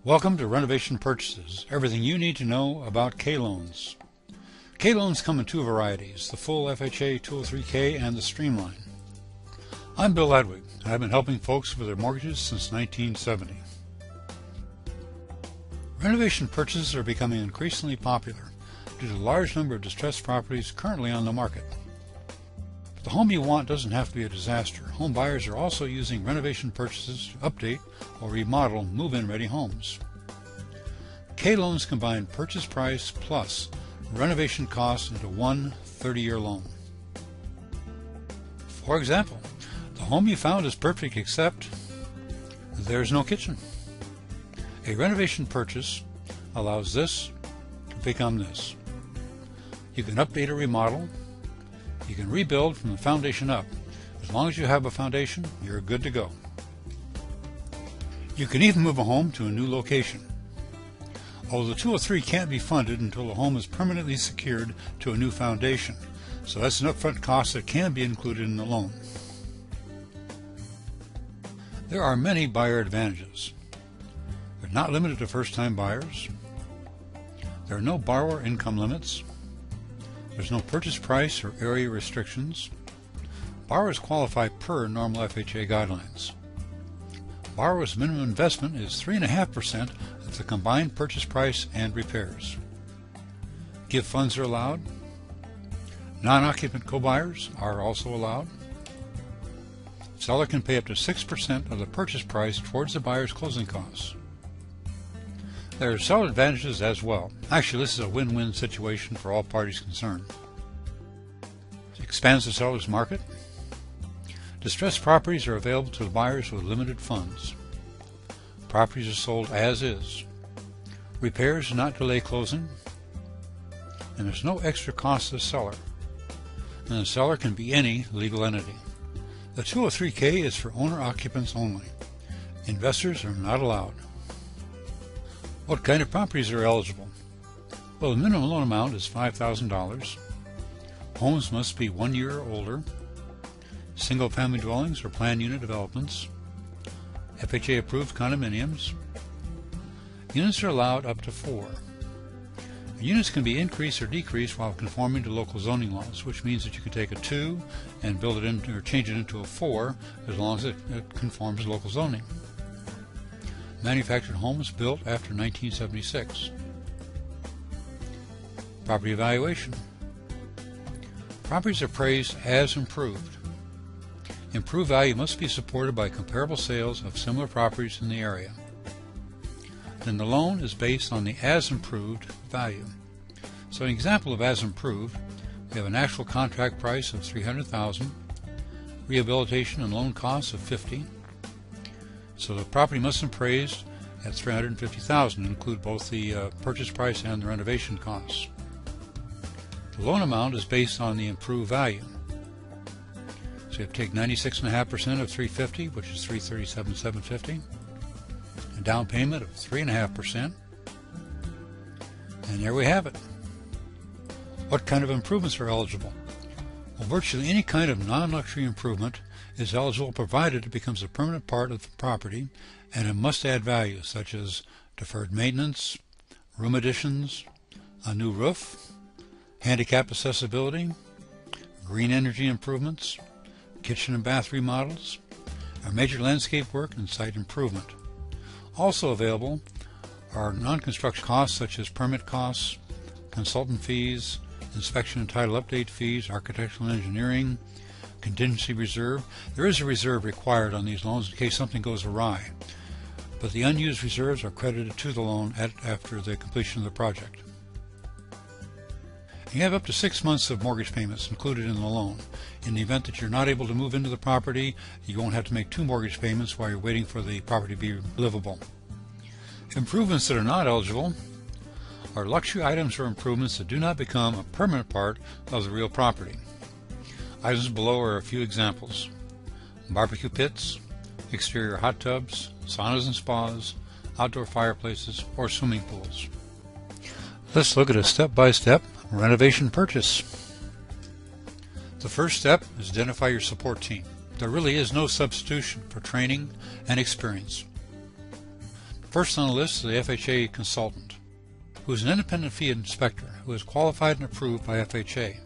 Welcome to Renovation Purchases, everything you need to know about K-Loans. K-Loans come in two varieties, the full FHA 203K and the Streamline. I'm Bill Ledwig, and I've been helping folks with their mortgages since 1970. Renovation purchases are becoming increasingly popular due to the large number of distressed properties currently on the market. But the home you want doesn't have to be a disaster. Home buyers are also using renovation purchases to update or remodel move-in ready homes. K-Loans combine purchase price plus renovation costs into one 30-year loan. For example, the home you found is perfect except there's no kitchen. A renovation purchase allows this to become this. You can update or remodel. You can rebuild from the foundation up. As long as you have a foundation, you're good to go. You can even move a home to a new location. Although the 203 can't be funded until the home is permanently secured to a new foundation, so that's an upfront cost that can be included in the loan. There are many buyer advantages. They're not limited to first-time buyers. There are no borrower income limits. There's no purchase price or area restrictions. Borrowers qualify per normal FHA guidelines. Borrower's minimum investment is 3.5% of the combined purchase price and repairs. Give funds are allowed. Non-occupant co-buyers are also allowed. Seller can pay up to 6% of the purchase price towards the buyer's closing costs. There are seller advantages as well. Actually, this is a win-win situation for all parties concerned. It expands the seller's market. Distressed properties are available to the buyers with limited funds. Properties are sold as is. Repairs do not delay closing. And there's no extra cost to the seller. And the seller can be any legal entity. The 203K is for owner-occupants only. Investors are not allowed. What kind of properties are eligible? Well, the minimum loan amount is $5,000. Homes must be 1 year or older. Single-family dwellings or planned unit developments. FHA-approved condominiums. Units are allowed up to 4. Units can be increased or decreased while conforming to local zoning laws, which means that you can take a 2 and build it into or change it into a 4 as long as it conforms to local zoning. Manufactured homes built after 1976. Property evaluation. Properties are appraised as improved. Improved value must be supported by comparable sales of similar properties in the area. Then the loan is based on the as improved value. So an example of as improved, we have an actual contract price of $300,000, rehabilitation and loan costs of $50,000. So the property must be appraised at $350,000 and include both the purchase price and the renovation costs. The loan amount is based on the improved value. So you have to take 96.5% of $350,000, which is $337,750, a down payment of 3.5%, and there we have it. What kind of improvements are eligible? Well, virtually any kind of non-luxury improvement is eligible provided it becomes a permanent part of the property and it must add value, such as deferred maintenance, room additions, a new roof, handicap accessibility, green energy improvements, kitchen and bath remodels, or major landscape work and site improvement. Also available are non-construction costs such as permit costs, consultant fees, inspection and title update fees, architectural and engineering, contingency reserve. There is a reserve required on these loans in case something goes awry, but the unused reserves are credited to the loan after the completion of the project. You have up to 6 months of mortgage payments included in the loan. In the event that you're not able to move into the property, you won't have to make 2 mortgage payments while you're waiting for the property to be livable. Improvements that are not eligible are luxury items or improvements that do not become a permanent part of the real property. Items below are a few examples: barbecue pits, exterior hot tubs, saunas and spas, outdoor fireplaces, or swimming pools. Let's look at a step-by-step renovation purchase. The first step is identify your support team. There really is no substitution for training and experience. First on the list is the FHA consultant, who is an independent fee inspector who is qualified and approved by FHA.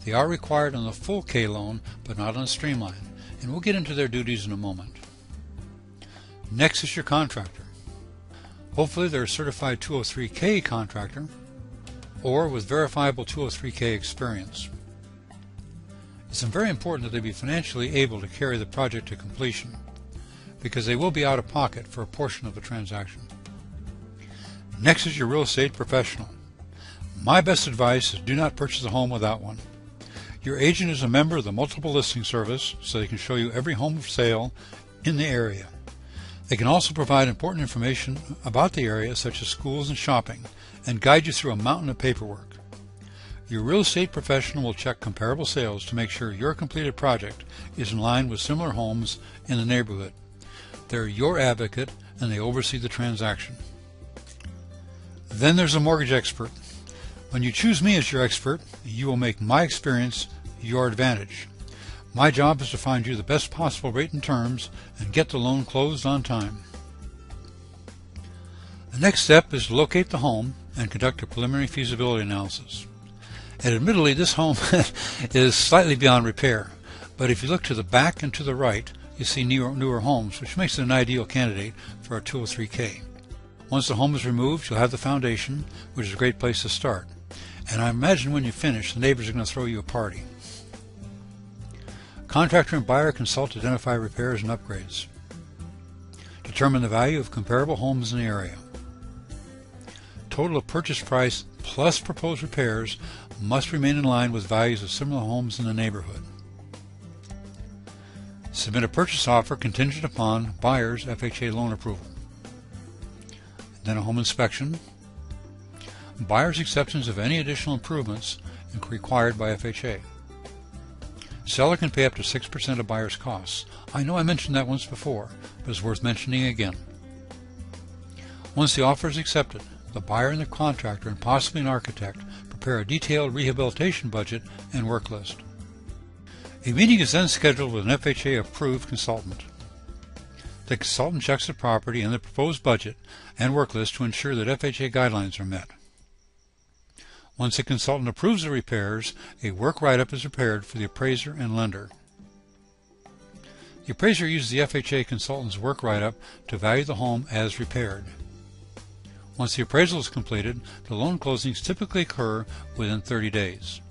They are required on the full K loan, but not on the Streamline, and we'll get into their duties in a moment. Next is your contractor. Hopefully they're a certified 203K contractor or with verifiable 203K experience. It's very important that they be financially able to carry the project to completion, because they will be out of pocket for a portion of the transaction. Next is your real estate professional. My best advice is do not purchase a home without one. Your agent is a member of the multiple listing service, so they can show you every home for sale in the area. They can also provide important information about the area, such as schools and shopping, and guide you through a mountain of paperwork. Your real estate professional will check comparable sales to make sure your completed project is in line with similar homes in the neighborhood. They're your advocate, and they oversee the transaction. Then there's a mortgage expert. When you choose me as your expert, you will make my experience your advantage. My job is to find you the best possible rate and terms and get the loan closed on time. The next step is to locate the home and conduct a preliminary feasibility analysis. And admittedly, this home is slightly beyond repair, but if you look to the back and to the right, you see newer homes, which makes it an ideal candidate for a 203K. Once the home is removed, you'll have the foundation, which is a great place to start. And I imagine when you finish, the neighbors are going to throw you a party. Contractor and buyer consult to identify repairs and upgrades. Determine the value of comparable homes in the area. Total of purchase price plus proposed repairs must remain in line with values of similar homes in the neighborhood. Submit a purchase offer contingent upon buyer's FHA loan approval. Then a home inspection. Buyer's acceptance of any additional improvements required by FHA. Seller can pay up to 6% of buyer's costs. I know I mentioned that once before, but it's worth mentioning again. Once the offer is accepted, the buyer and the contractor, and possibly an architect, prepare a detailed rehabilitation budget and work list. A meeting is then scheduled with an FHA-approved consultant. The consultant checks the property and the proposed budget and work list to ensure that FHA guidelines are met. Once the consultant approves the repairs, a work write-up is prepared for the appraiser and lender. The appraiser uses the FHA consultant's work write-up to value the home as repaired. Once the appraisal is completed, the loan closings typically occur within 30 days.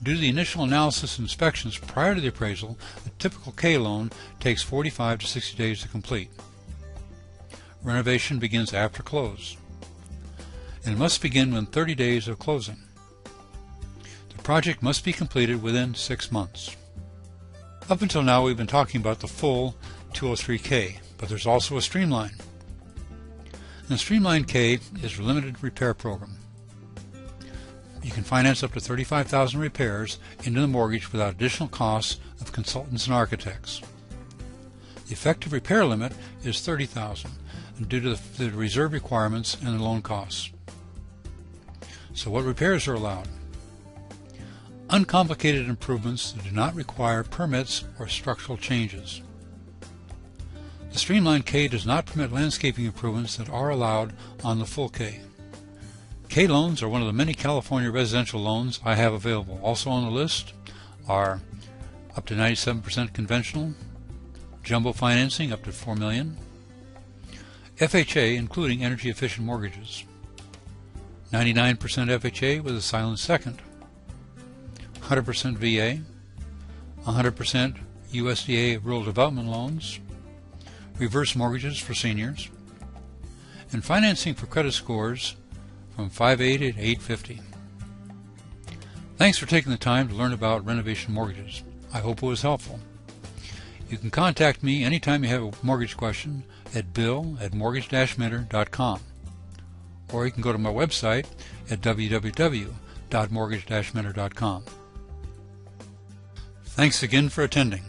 Due to the initial analysis and inspections prior to the appraisal, the typical K loan takes 45 to 60 days to complete. Renovation begins after close, and must begin within 30 days of closing. The project must be completed within 6 months. Up until now, we've been talking about the full 203K, but there's also a Streamline. And the Streamline K is a limited repair program. You can finance up to $35,000 repairs into the mortgage without additional costs of consultants and architects. The effective repair limit is $30,000 due to the reserve requirements and the loan costs. So what repairs are allowed? Uncomplicated improvements that do not require permits or structural changes. The Streamline K does not permit landscaping improvements that are allowed on the full K. K loans are one of the many California residential loans I have available. Also on the list are up to 97% conventional, jumbo financing up to $4 million, FHA including energy efficient mortgages, 99% FHA with a silent second, 100% VA, 100% USDA rural development loans, reverse mortgages for seniors, and financing for credit scores from 580 to 850. Thanks for taking the time to learn about renovation mortgages. I hope it was helpful. You can contact me anytime you have a mortgage question at bill@mortgage-mentor.com, or you can go to my website at www.mortgage-mentor.com. Thanks again for attending.